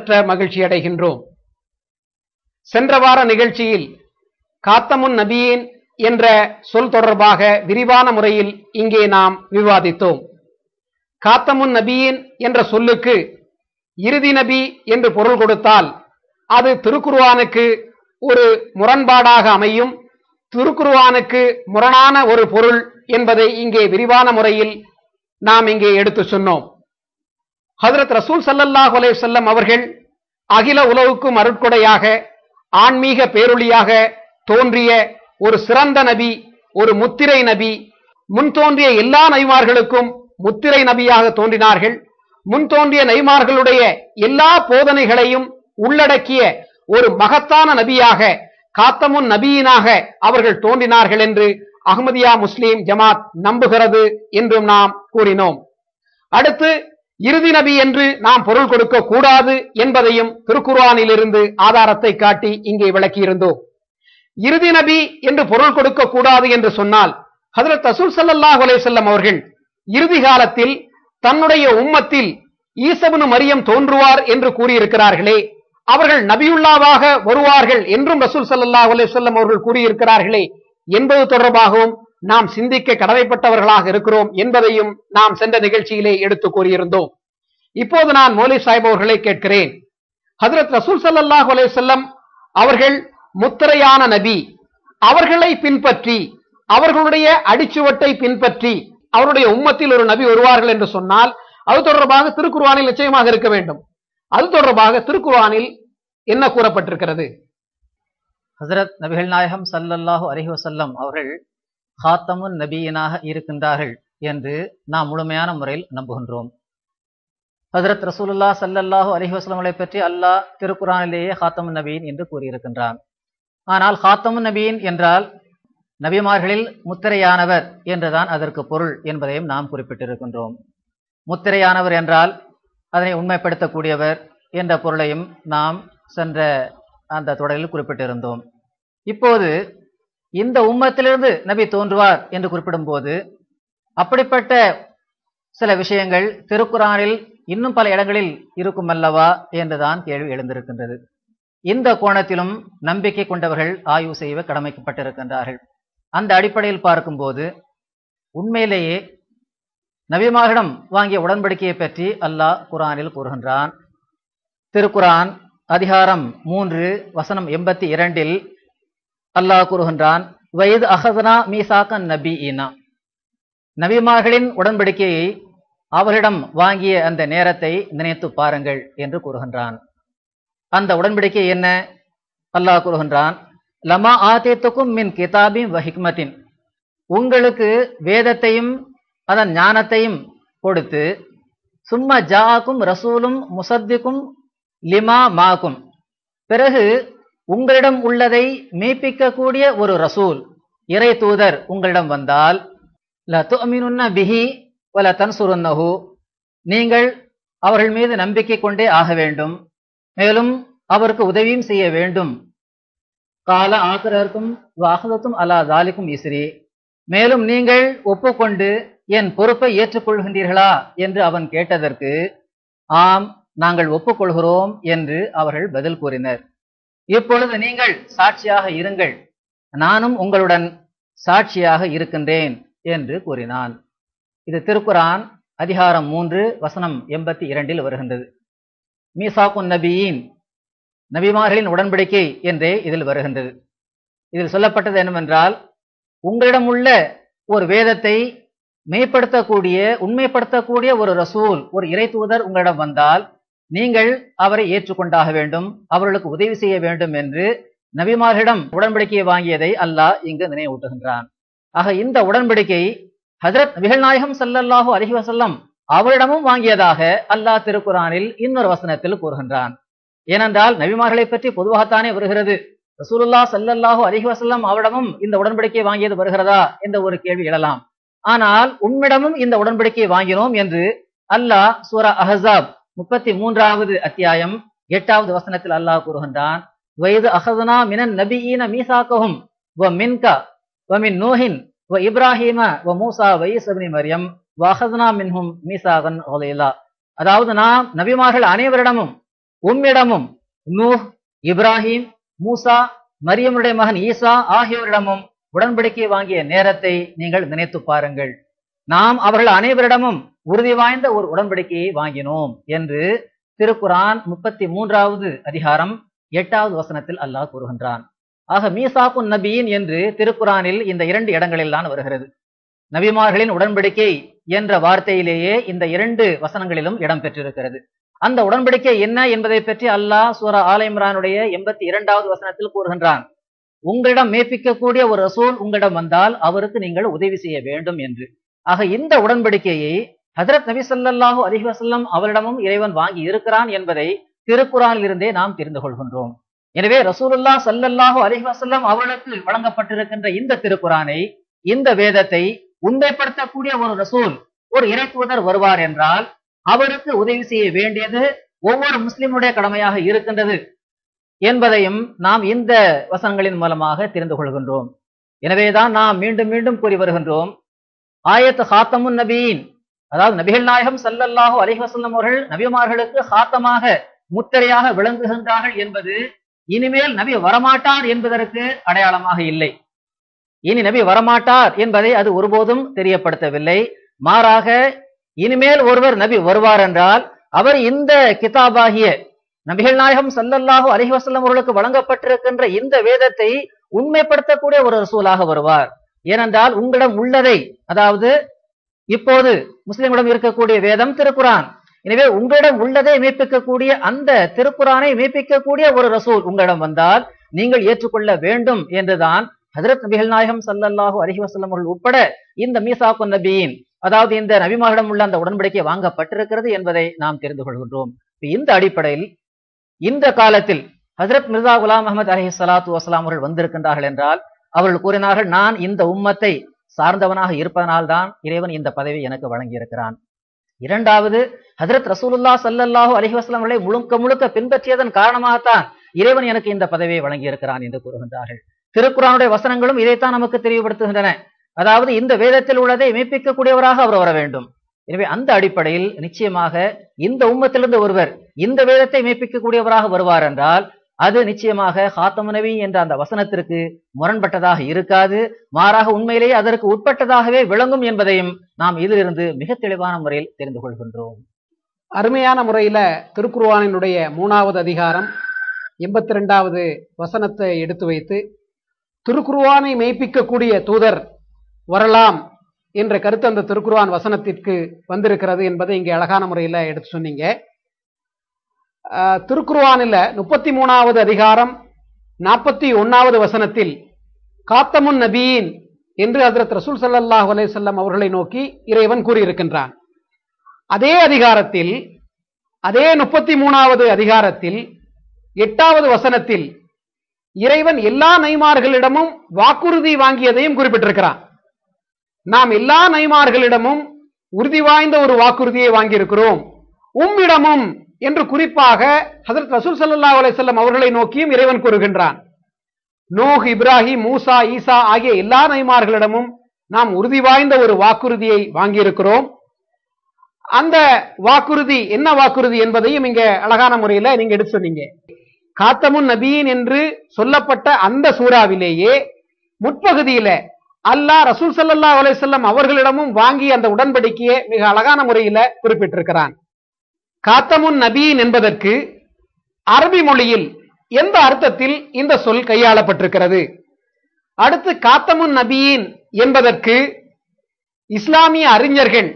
அளவற்ற மகிழ்ச்சி அடைகின்றோம். சென்ற வார நிகழ்ச்சியில் காத்தமுன் நபியின் என்ற சொல் தொடர்பாக விரிவான முறையில் இங்கே நாம் விவாதித்தோம். காத்தமுன் நபியின் என்ற சொல்லுக்கு இறுதி நபி என்று பொருள் கொடுத்தால் அது திருக்குர்ஆனுக்கு ஒரு முரண்பாடாக அமையும். திருக்குர்ஆனுக்கு முரணான ஒரு பொருள் என்பதை இங்கே விரிவான முறையில் நாம் இங்கே எடுத்து சொன்னோம். ஹஜ்ரத் ரசூல் ஸல்லல்லாஹு அலைஹி வஸல்லம் அவர்கள் அகில உலகுக்கும் அருட்கொடையாக ஆன்மீக பேரொளியாக தோன்றிய ஒரு சிறந்த நபி, ஒரு முத்திரை நபி. முன் தோன்றிய எல்லா நபிமார்களுக்கும் முத்திரை நபியாக தோன்றினார்கள். முன் தோன்றிய நபிமார்களுடைய எல்லா போதனைகளையும் உள்ளடக்கிய ஒரு மகத்தான நபியாக காத்தமுன் நபியினாக அவர்கள் தோன்றினார்கள் என்று அஹ்மதியா முஸ்லிம் ஜமாத் நம்புகிறது என்றும் நாம் கூறினோம். அடுத்து இறுதி நபி என்று நாம் பொருள் கொடுக்க கூடாது என்பதையும் திருக்குர்ஆனில் இருந்து ஆதாரத்தை காட்டி இங்கே விளக்கியிருந்தோம். இறுதி நபி என்று பொருள் கொடுக்க கூடாது என்று சொன்னால் ஹஜ்ரத் ரசூல் ஸல்லல்லாஹு அலைஹி வஸல்லம் அவர்கள் இறுதி காலத்தில் தன்னுடைய உம்மத்தில் ஈசா இப்னு மரியம் தோன்றுவார் என்று கூறியிருக்கிறார்களே, அவர்கள் நபியுல்லாவாக வருவார்கள் என்றும் ரசூல் ஸல்லல்லாஹு அலைஹி வஸல்லம் அவர்கள் கூறியிருக்கிறார்களே என்பது தொடர்பாகவும் நாம் சிந்திக்க கடமைப்பட்டவர்களாக இருக்கிறோம் என்பதையும் நாம் சென்ற நிகழ்ச்சியிலே எடுத்து கூறியிருந்தோம். இப்போது நான் மௌலவி சாஹிப் அவர்களை கேட்கிறேன். ஹஜ்ரத் ரசூல் ஸல்லல்லாஹு அலைஹி வஸல்லம் அவர்கள் முத்திரையான நபி, அவர்களை பின்பற்றி அவர்களுடைய அடிச்சுவட்டை பின்பற்றி அவருடைய உம்மத்தில் ஒரு நபி வருவார்கள் என்று சொன்னால் அது தொடர்பாக திருக்குர்ஆனில் நிச்சயமாக இருக்க வேண்டும். அது தொடர்பாக திருக்குர்ஆனில் என்ன கூறப்பட்டிருக்கிறது? ஹஜ்ரத் நபிகள் நாயகம் ஸல்லல்லாஹு அலைஹி வஸல்லம் அவர்கள் காத்தமுன் நபியினாக இருக்கின்றார்கள் என்று நாம் முழுமையான முறையில் நம்புகின்றோம். ஹஜ்ரத் ரசூலுல்லாஹ் ஸல்லல்லாஹு அலைஹி வஸல்லம் அவர்களை பற்றி அல்லாஹ் திருக்குர்ஆனிலேயே காத்தமுன் நபியின் என்று கூறியிருக்கின்றான். ஆனால் காத்தமுன் நபியின் என்றால் நபிமார்களில் முத்திரையானவர் என்றுதான் அதற்கு பொருள் என்பதையும் நாம் குறிப்பிட்டிருக்கின்றோம். முத்திரையானவர் என்றால் அதனை உண்மைப்படுத்தக்கூடியவர் என்ற பொருளையும் நாம் சென்ற அந்த தொடரில் குறிப்பிட்டிருந்தோம். இப்போது இந்த உம்மத்திலிருந்து நபி தோன்றுவார் என்று குறிப்பிடும் போது அப்படிப்பட்ட சில விஷயங்கள் திருக்குர்ஆனில் இன்னும் பல இடங்களில் இருக்கும் அல்லவா என்றுதான் கேள்வி எழுந்திருக்கின்றது. இந்த கோணத்திலும் நம்பிக்கை கொண்டவர்கள் ஆய்வு செய்ய கடமைக்கப்பட்டிருக்கின்றார்கள். அந்த அடிப்படையில் பார்க்கும்போது உண்மையிலேயே நபிமார்களிடம் வாங்கிய உடன்படிக்கையை பற்றி அல்லாஹ் குர்ஆனில் கூறுகின்றான். திருக்குர்ஆன் அதிகாரம் 3 வசனம் 82 அல்லாஹ் கூறுகின்றான், வயது அஹதனா மீசாக்கன் நபியினா, நபிமார்களின் உடன்படிக்கையை அவர்களிடம் வாங்கிய அந்த நேரத்தை நினைத்து பாருங்கள் என்று கூறுகின்றான். அந்த உடன்படிக்கை என்ன? அல்லாஹ் கூறுகின்றான், லமா ஆதேத்துக்கும் மின் கிதாபின் வ ஹிக்மத்தின், உங்களுக்கு வேதத்தையும் அதன் ஞானத்தையும் கொடுத்து, சும்மா ஜாக்கும் ரசூலும் முசத்திக்கும் லிமா மாக்கும், பிறகு உங்களிடம் உள்ளதை மெய்ப்பிக்கக்கூடிய ஒரு ரசூல் இறை தூதர் உங்களிடம் வந்தால், ல துஅமினுன்ன பிஹி வல தன்சுருன்னஹு, நீங்கள் அவர்கள் மீது நம்பிக்கை கொண்டே ஆக வேண்டும், மேலும் அவருக்கு உதவியும் செய்ய வேண்டும். கால ஆக்கிரருக்கும் வாகதத்தும் அலா தாலிக்கும் இஸ்ரி, மேலும் நீங்கள் ஒப்புக்கொண்டு என் பொறுப்பை ஏற்றுக்கொள்கின்றீர்களா என்று அவன் கேட்டதற்கு, ஆம் நாங்கள் ஒப்புக்கொள்கிறோம் என்று அவர்கள் பதில் கூறினர். இப்பொழுது நீங்கள் சாட்சியாக இருங்கள், நானும் உங்களுடன் சாட்சியாக இருக்கின்றேன் என்று கூறினான். இது திருக்குர்ஆன் அதிகாரம் 3 வசனம் 82 வருகின்றது. மீசாக்குன் நபியின், நபிமார்களின் உடன்படிக்கை என்றே இதில் வருகின்றது. இதில் சொல்லப்பட்டது என்னவென்றால், உங்களிடம் உள்ள ஒரு வேதத்தை மெய்ப்படுத்தக்கூடிய உண்மைப்படுத்தக்கூடிய ஒரு ரசூல், ஒரு இறை தூதர் உங்களிடம் வந்தால் நீங்கள் அவரை ஏற்றுக்கொண்டாக வேண்டும், அவர்களுக்கு உதவி செய்ய வேண்டும் என்று நபிமார்களிடம் உடன்படிக்கையை வாங்கியதை அல்லாஹ் இங்கு நினைவூட்டுகின்றான். ஆக இந்த உடன்படிக்கை ஹஜ்ரத் நபிகள் நாயகம் ஸல்லல்லாஹு அலைஹி வஸல்லம் அவரிடமும் வாங்கியதாக அல்லாஹ் திருக்குர்ஆனில் இன்னொரு வசனத்தில் கூறுகின்றான். ஏனென்றால் நபிமார்களை பற்றி பொதுவாகத்தானே வருகிறது. ரசூலுல்லாஹ் ஸல்லல்லாஹு அலைஹி வஸல்லம் அவரிடமும் இந்த உடன்படிக்கையை வாங்கியது வருகிறதா என்ற ஒரு கேள்வி எழலாம். ஆனால் உம்மிடமும் இந்த உடன்படிக்கையை வாங்கினோம் என்று அல்லாஹ் சூரா அஹ்ஸாப் 33வது அத்தியாயம் 8வது வசனத்தில் அல்லாஹ் கூறுகின்றான், வயது அஹதனா மினன் நபியீன மீசாக்கஹும் வ மின்க வ மின் நூஹின் வ இப்ராஹீம வ மூசா வ ஈஸா இப்னு மரியம் வ அஹதனா மின்ஹும் மீசாகன் கலீலா, அதாவது நாம் நபிமார்கள் அனைவரிடமும் உம்மிடமும் நூஹ், இப்ராஹிம், மூசா, மரியமுடைய மகன் ஈசா ஆகியோரிடமும் உடன்படிக்கை வாங்கிய நேரத்தை நீங்கள் நினைத்து பாருங்கள். நாம் அவர்கள் அனைவரிடமும் உறுதி வாய்ந்த ஒரு உடன்படிக்கையை வாங்கினோம் என்று திருக்குரான் 33வது அதிகாரம் 8வது வசனத்தில் அல்லாஹ் கூறுகின்றான். ஆக மீசாக்குன் நபியின் என்று திருக்குரானில் இந்த 2 இடங்களில் தான் வருகிறது. நபிமார்களின் உடன்படிக்கை என்ற வார்த்தையிலேயே இந்த 2 வசனங்களிலும் இடம் பெற்றிருக்கிறது. அந்த உடன்படிக்கை என்ன என்பதை பற்றி அல்லாஹ் சூரா ஆல இம்ரானுடைய 82வது வசனத்தில் கூறுகின்றான். உங்களிடம் மேய்ப்பிக்கக்கூடிய ஒரு ரசூல் உங்களிடம் வந்தால் அவருக்கு நீங்கள் உதவி செய்ய வேண்டும் என்று. ஆக இந்த உடன்படிக்கையை ஹஜ்ரத் நபி ஸல்லல்லாஹு அலைஹி வஸல்லம் அவரிடமும் இறைவன் வாங்கி இருக்கிறான் என்பதை திருக்குரானில் இருந்தே நாம் தெரிந்து கொள்கின்றோம். எனவே ரசூலுல்லாஹ் ஸல்லல்லாஹு அலைஹி வஸல்லம் அவர்களுக்கு வழங்கப்பட்டிருக்கின்ற இந்த திருக்குரானை, இந்த வேதத்தை உண்மைப்படுத்தக்கூடிய ஒரு ரசூல், ஒரு இறை தூதர் வருவார் என்றால் அவருக்கு உதவி செய்ய வேண்டியது ஒவ்வொரு முஸ்லிமுடைய கடமையாக இருக்கின்றது என்பதையும் நாம் இந்த வசனங்களின் மூலமாக தெரிந்து கொள்கின்றோம். எனவேதான் நாம் மீண்டும் மீண்டும் கூறி வருகின்றோம், ஆயத் ஹாத்தமுன் நபியின், அதாவது நபிகள் நாயகம் ஸல்லல்லாஹு அலைஹி வஸல்லம் அவர்கள் நபிமார்களுக்கு ஹாத்தமாக, முத்திரையாக விளங்குகின்றார்கள் என்பது இனிமேல் நபி வரமாட்டார் என்பதற்கு அடையாளமாக இல்லை. இனி நபி வரமாட்டார் என்பதை அது ஒருபோதும் தெரியப்படுத்தவில்லை. மாறாக இனிமேல் ஒருவர் நபி வருவார் என்றால் அவர் இந்த கிதாபாகிய நபிகள் நாயகம் ஸல்லல்லாஹு அலைஹி வஸல்லம் அவர்களுக்கு வழங்கப்பட்டிருக்கின்ற இந்த வேதத்தை உண்மைப்படுத்தக்கூடிய ஒரு ரசூலாக வருவார். ஏனென்றால் உங்களிடம் உள்ளதை, அதாவது இப்போது முஸ்லிமிடம் இருக்கக்கூடிய வேதம் திருக்குரான், எனவே உங்களிடம் உள்ளதை மெய்ப்பிக்கக்கூடிய அந்த திருக்குரானை மெய்ப்பிக்கக்கூடிய ஒரு ரசூல் உங்களிடம் வந்தால் நீங்கள் ஏற்றுக்கொள்ள வேண்டும் என்றுதான் ஹஜ்ரத் நபிகள் நாயகம் ஸல்லல்லாஹு அலைஹி வஸல்லம் அவர்கள் உட்பட இந்த மீசாக்குன் நபியின், அதாவது இந்த நபிமாரிடம் உள்ள அந்த உடன்படிக்கை வாங்கப்பட்டிருக்கிறது என்பதை நாம் தெரிந்து கொள்கின்றோம். இந்த அடிப்படையில் இந்த காலத்தில் ஹஜ்ரத் மிர்சா குலாம் அஹ்மத் அலைஹிஸ்ஸலாத்து வஸ்ஸலாம் அவர்கள் வந்திருக்கின்றார்கள் என்றால் அவர்கள் கூறினார்கள், நான் இந்த உம்மத்தை சார்ந்தவனாக இருப்பதனால்தான் இறைவன் இந்த பதவி எனக்கு வழங்கியிருக்கிறான். இரண்டாவது, ஹஜ்ரத் ரசூலுல்லாஹ் ஸல்லல்லாஹு அலைஹி வஸல்லம் அவர்களை முழுக்க முழுக்க பின்பற்றியதன் காரணமாகத்தான் இறைவன் எனக்கு இந்த பதவியை வழங்கியிருக்கிறான் என்று கூறுகின்றார்கள். திருக்குரானுடைய வசனங்களும் இதைத்தான் நமக்கு தெளிவுபடுத்துகின்றன. அதாவது இந்த வேதத்தில் உள்ளதை மெய்ப்பிக்கக்கூடியவராக அவர் வர வேண்டும். எனவே அந்த அடிப்படையில் நிச்சயமாக இந்த உம்மத்திலிருந்து ஒருவர் இந்த வேதத்தை மெய்ப்பிக்கக்கூடியவராக வருவார் என்றால் அது நிச்சயமாக ஹாத்தமுன் நபி என்ற அந்த வசனத்திற்கு முரண்பட்டதாக இருக்காது, மாறாக உண்மையிலேயே அதற்கு உட்பட்டதாகவே விளங்கும் என்பதையும் நாம் இதிலிருந்து மிக தெளிவான முறையில் தெரிந்து கொள்கின்றோம். அருமையான முறையில திருக்குர்ஆனினுடைய 3வது அதிகாரம் 82வது வசனத்தை எடுத்து வைத்து திருக்குர்ஆனை மெய்ப்பிக்கக்கூடிய தூதர் வரலாம் என்ற கருத்து அந்த திருக்குர்ஆன் வசனத்திற்கு வந்திருக்கிறது என்பதை இங்கே அழகான முறையில் எடுத்து சொன்னீங்க. திருக்குர்ஆனில் 33வது அதிகாரம் 41வது வசனத்தில் காத்தமுன் நபியின் என்று ஹஜ்ரத் ரசூல் ஸல்லல்லாஹு அலைஹி வஸல்லம் அவர்களை நோக்கி இறைவன் கூறியிருக்கின்றான். அதே அதிகாரத்தில், அதே 33வது அதிகாரத்தில் 8வது வசனத்தில் இறைவன் எல்லா நபிமார்களிடமும் வாக்குறுதி வாங்கியதையும் குறிப்பிட்டிருக்கிறான். நாம் எல்லா நபிமார்களிடமும் உறுதி வாய்ந்த ஒரு வாக்குறுதியை வாங்கியிருக்கிறோம். உம்மிடமும் என்று குறிப்பாக ஹஜ்ரத் ரசூல் ஸல்லல்லாஹு அலைஹி வஸல்லம் அவர்களை நோக்கியும் இறைவன் கூறுகின்றான். நூஹ், இப்ராஹிம், மூசா, ஈசா ஆகிய எல்லா நபிமார்களிடமும் நாம் உறுதி வாய்ந்த ஒரு வாக்குறுதியை வாங்கியிருக்கிறோம். அந்த வாக்குறுதி என்ன வாக்குறுதி என்பதையும் இங்க அழகான முறையில் நீங்க எடுத்து சொன்னீங்க. காத்தமுன் நபியின் என்று சொல்லப்பட்ட அந்த சூறாவிலேயே முற்பகுதியில அல்லாஹ் ரசூல் ஸல்லல்லாஹு அலைஹி வஸல்லம் அவர்களிடமும் வாங்கி அந்த உடன்படிக்கையை மிக அழகான முறையில குறிப்பிட்டிருக்கிறான். காத்தமுன் நபியின் என்பதற்கு அரபி மொழியில் எந்த அர்த்தத்தில் இந்த சொல் கையாளப்பட்டிருக்கிறது? அடுத்து காத்தமுன் நபியின் என்பதற்கு இஸ்லாமிய அறிஞர்கள்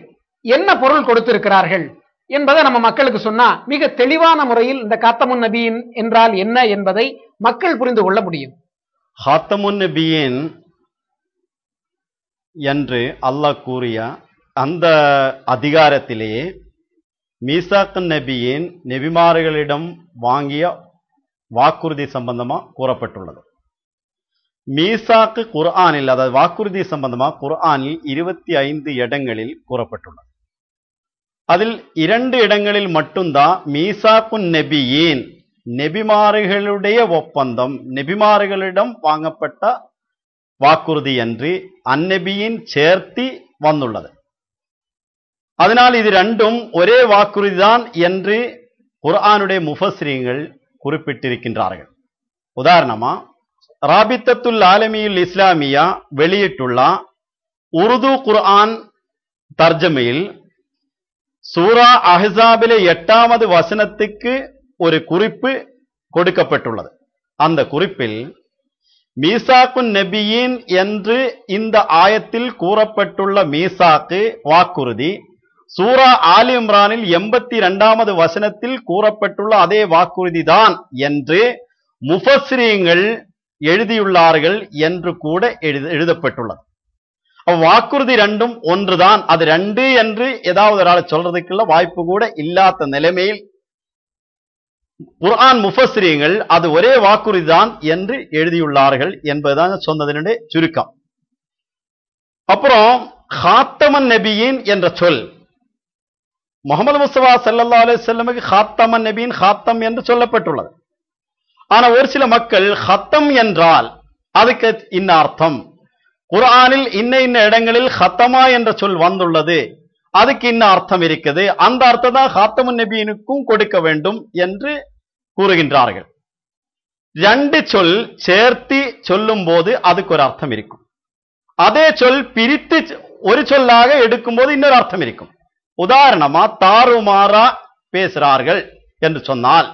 என்ன பொருள் கொடுத்திருக்கிறார்கள் என்பதை நம்ம மக்களுக்கு சொன்னா மிக தெளிவான முறையில் இந்த காத்தமுன் நபியின் என்றால் என்ன என்பதை மக்கள் புரிந்து கொள்ள முடியும். ஹாத்தமுன் நபியின் என்று அல்லாஹ் கூறிய அந்த அதிகாரத்திலேயே மீசாக்கு நபியின் நபிமார்களிடம் வாங்கிய வாக்குறுதி சம்பந்தமாக கூறப்பட்டுள்ளது. மீசாக்கு குர்ஆனில், அதாவது வாக்குறுதி சம்பந்தமாக குர்ஆனில் 25 இடங்களில் கூறப்பட்டுள்ளது. அதில் 2 இடங்களில் மட்டும்தான் மீசாக்கு நபியின், நபிமார்களுடைய ஒப்பந்தம், நபிமார்களிடம் வாங்கப்பட்ட வாக்குறுதி என்று அந்நபியின் சேர்த்தி வந்துள்ளது. அதனால் இது 2ம் ஒரே வாக்குறுதிதான் என்று குர்ஆனுடைய முஃபஸ்ஸிரீன்கள் குறிப்பிட்டிருக்கின்றார்கள். உதாரணமா ராபித்தத்துல் ஆலமியுல் இஸ்லாமியா வெளியிட்டுள்ள உருது குர்ஆன் தர்ஜமையில் சூரா அஹ்ஸாபிலே 8வது வசனத்துக்கு ஒரு குறிப்பு கொடுக்கப்பட்டுள்ளது. அந்த குறிப்பில் மீசாக்குன் நபியின் என்று இந்த ஆயத்தில் கூறப்பட்டுள்ள மீசாக்கு வாக்குறுதி சூரா ஆலி இம்ரானில் 82வது வசனத்தில் கூறப்பட்டுள்ள அதே வாக்குறுதி தான் என்று முஃபஸ்ஸிரீன்கள் எழுதியுள்ளார்கள் என்று கூட எழுதப்பட்டுள்ளது. வாக்குறுதி ரெண்டும் ஒன்றுதான், அது ரெண்டு என்று ஏதாவது ஒரு ஆள் சொல்றதுக்குள்ள வாய்ப்பு கூட இல்லாத நிலைமையில் குர்ஆன் முஃபஸ்ஸிரீன்கள் அது ஒரே வாக்குறுதி தான் என்று எழுதியுள்ளார்கள் என்பதுதான் சொன்னதனுடைய சுருக்கம். அப்புறம் ஹாத்தமன் நபியின் என்ற சொல் முஹம்மது முஸ்தபா ஸல்லல்லாஹு அலைஹி வஸல்லமுக்கு ஹாத்தமன் நபியின் ஹாத்தம் என்று சொல்லப்பட்டுள்ளது. ஆனா ஒரு சில மக்கள் ஹத்தம் என்றால் அதுக்கு இன்ன அர்த்தம், குர்ஆனில் இன்ன இடங்களில் ஹத்தமா என்ற சொல் வந்துள்ளது, அதுக்கு இன்ன அர்த்தம் இருக்குது, அந்த அர்த்தம் தான் ஹாத்தமுன் நபியினுக்கும் கொடுக்க வேண்டும் என்று கூறுகின்றார்கள். ரெண்டு சொல் சேர்த்து சொல்லும் போது அதுக்கு ஒரு அர்த்தம் இருக்கும், அதே சொல் பிரித்து ஒரு சொல்லாக எடுக்கும் போது இன்னொரு அர்த்தம் இருக்கும். உதாரணமா தாறுமாறா பேசுறார்கள் என்று சொன்னால்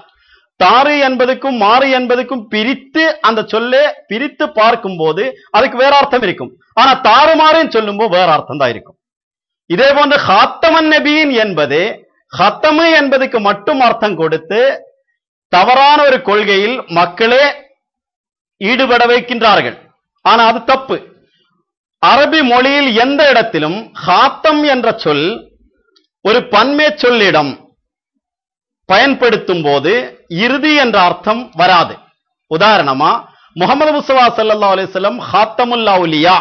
தாறு என்பதுக்கும் மாறு என்பதுக்கும் பிரித்து அந்த சொல்லே பிரித்து பார்க்கும் போது அதுக்கு வேற அர்த்தம் இருக்கும். ஆனா தாறுமாறுன்னு சொல்லும் போது வேற அர்த்தம் தான் இருக்கும். இதே போன்று ஹாத்தமன் நபியின் என்பது ஹத்தமு என்பதுக்கு மட்டும் அர்த்தம் கொடுத்து தவறான ஒரு கொள்கையில் மக்களே ஈடுபட வைக்கின்றார்கள். ஆனா அது தப்பு. அரபி மொழியில் எந்த இடத்திலும் ஹாத்தம் என்ற சொல் ஒரு பன்மை சொல்லிடம் பயன்படுத்தும் போது இறுதி என்ற அர்த்தம் வராது. உதாரணமா முஹம்மது முஸ்தபா ஸல்லல்லாஹு அலைஹி வஸல்லம் ஹாத்தமுல் அவுலியா,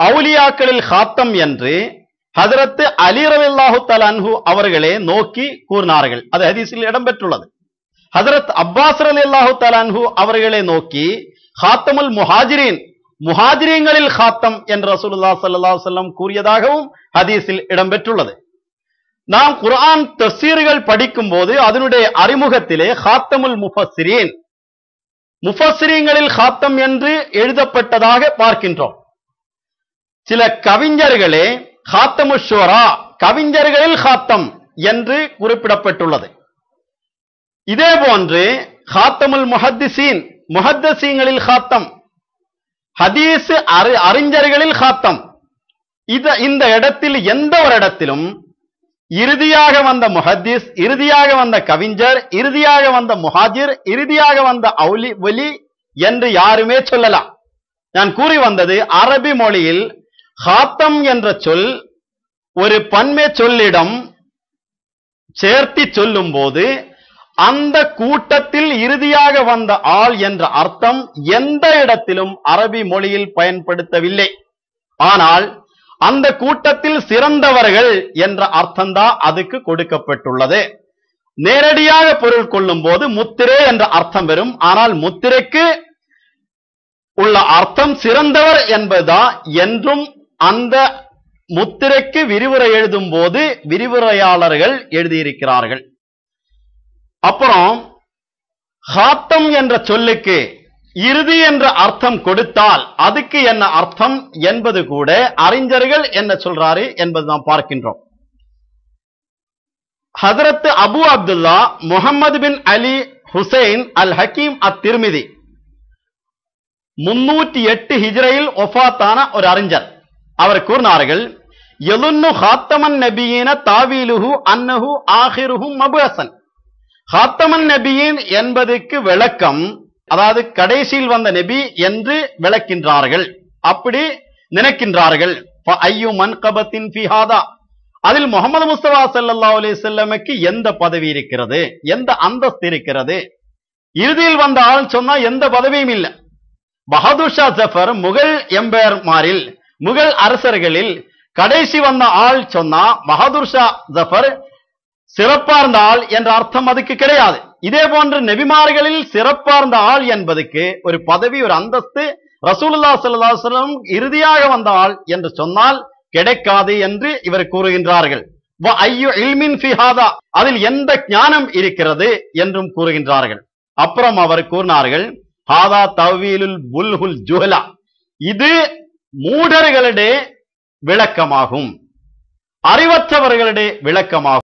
அவுலியாக்களில் ஹாத்தம் என்று ஹஜரத் அலி ரலியல்லாஹு தஆலா அன்ஹு அவர்களே நோக்கி கூறினார்கள். அது ஹதீஸில் இடம்பெற்றுள்ளது. ஹஜரத் அப்பாஸ் ரலியல்லாஹு தஆலா அன்ஹு அவர்களே நோக்கி ஹாத்தமுல் முஹாஜிரின், முஹாஜிரீன்களில் ஹாத்தம் என்று ரசூலுல்லாஹி ஸல்லல்லாஹு அலைஹி வஸல்லம் கூறியதாகவும் ஹதீஸில் இடம்பெற்றுள்ளது. நாம் குர்ஆன் தஃசீர்கள் படிக்கும் போது அதனுடைய அறிமுகத்திலே ஹாத்தமுல் முஃபஸ்ஸிரீன், முஃபஸ்ஸிரீன்களில் ஹாத்தம் என்று எழுதப்பட்டதாக பார்க்கின்றோம். சில கவிஞர்களே ஹாத்தமு ஷுரா, கவிஞர்களில் ஹாத்தம் என்று குறிப்பிடப்பட்டுள்ளது. இதே போன்று ஹாத்தமுல் முஹத்திஸீன், முஹத்தஸீன்களில் ஹாத்தம், ஹதீஸ் அறிஞர்களில் ஹாத்தம். இந்த இடத்தில் எந்த ஒரு இடத்திலும் இறுதியாக வந்த முஹத்திஸ், இறுதியாக வந்த கவிஞர், இறுதியாக வந்த முஹாஜிர், இறுதியாக வந்த ஒலி என்று யாருமே சொல்லலாம். நான் கூறி வந்தது அரபி மொழியில் ஹாத்தம் என்ற சொல் ஒரு பன்மை சொல்லிடம் சேர்த்தி சொல்லும் போது அந்த கூட்டத்தில் இறுதியாக வந்த ஆள் என்ற அர்த்தம் எந்த இடத்திலும் அரபி மொழியில் பயன்படுத்தவில்லை. ஆனால் அந்த கூட்டத்தில் சிறந்தவர்கள் என்ற அர்த்தம்தான் அதுக்கு கொடுக்கப்பட்டுள்ளது. நேரடியாக பொருள் கொள்ளும் போது முத்திரை என்ற அர்த்தம் வரும். ஆனால் முத்திரைக்கு உள்ள அர்த்தம் சிறந்தவர் என்பதுதான் என்றும் அந்த முத்திரைக்கு விரிவுரை எழுதும் போது விரிவுரையாளர்கள் எழுதியிருக்கிறார்கள். அப்புறம் ஹாத்தம் என்ற சொல்லுக்கு இறுதி என்ற அர்த்தம் கொடுத்தால் அதுக்கு என்ன அர்த்தம் என்பது கூட அறிஞர்கள் என்ன சொல்றாரு என்பது நாம் பார்க்கின்றோம். ஹஜரத் அபு அப்துல்லா முஹம்மது பின் அலி ஹுசைன் அல் ஹக்கீம் அத்-திர்மிதி 308 ஹிஜ்ரையில் ஒஃபாத்தான ஒரு அறிஞர். அவர் கூறினார்கள், யலுன்னு ஹாத்தமன் நபியின தாவீலுஹு அன்னஹு ஆஹிருஹு மபுஅசன். ஹாத்தமன் நபியின் என்பதற்கு விளக்கம், அதாவது கடைசியில் வந்த நபி என்று விளக்கின்றார்கள், அப்படி நினைக்கின்றார்கள். ஐயு மன்கபத்தின் ஃபி ஹாதா, அதில் முஹம்மது முஸ்தபா ஸல்லல்லாஹு அலைஹி வஸல்லமுக்கு எந்த பதவி இருக்கிறது, எந்த அந்தஸ்து இருக்கிறது? இறுதியில் வந்த ஆள் சொன்னா எந்த பதவியும் இல்லை. பஹதூர் ஷா ஜஃபர் முகல் எம்பையர்மாரில், முகல் அரசர்களில் கடைசி வந்த ஆள் சொன்னா பஹதூர் ஷா ஜஃபர் சிறப்பார்ந்த ஆள் என்ற அர்த்தம் அதுக்கு கிடையாது. இதே போன்று நபிமார்களில் சிறப்பார்ந்த ஆள் என்பதுக்கு ஒரு பதவி, ஒரு அந்தஸ்து ரசூலுல்லாஹி ஸல்லல்லாஹு அலைஹி வஸல்லம் இறுதியாக வந்த ஆள் என்று சொன்னால் கிடைக்காது என்று இவர் கூறுகின்றார்கள். வ ஐயு இல்மின் ஃபி ஹாதா, அதில் எந்த ஞானம் இருக்கிறது என்றும் கூறுகின்றார்கள். அப்புறம் அவர் கூறினார்கள், ஹாதா தவீலுல் புல்ஹுல் ஜுஹலா, இது மூடர்களுடைய விளக்கமாகும், அறிவற்றவர்களுடைய விளக்கமாகும்.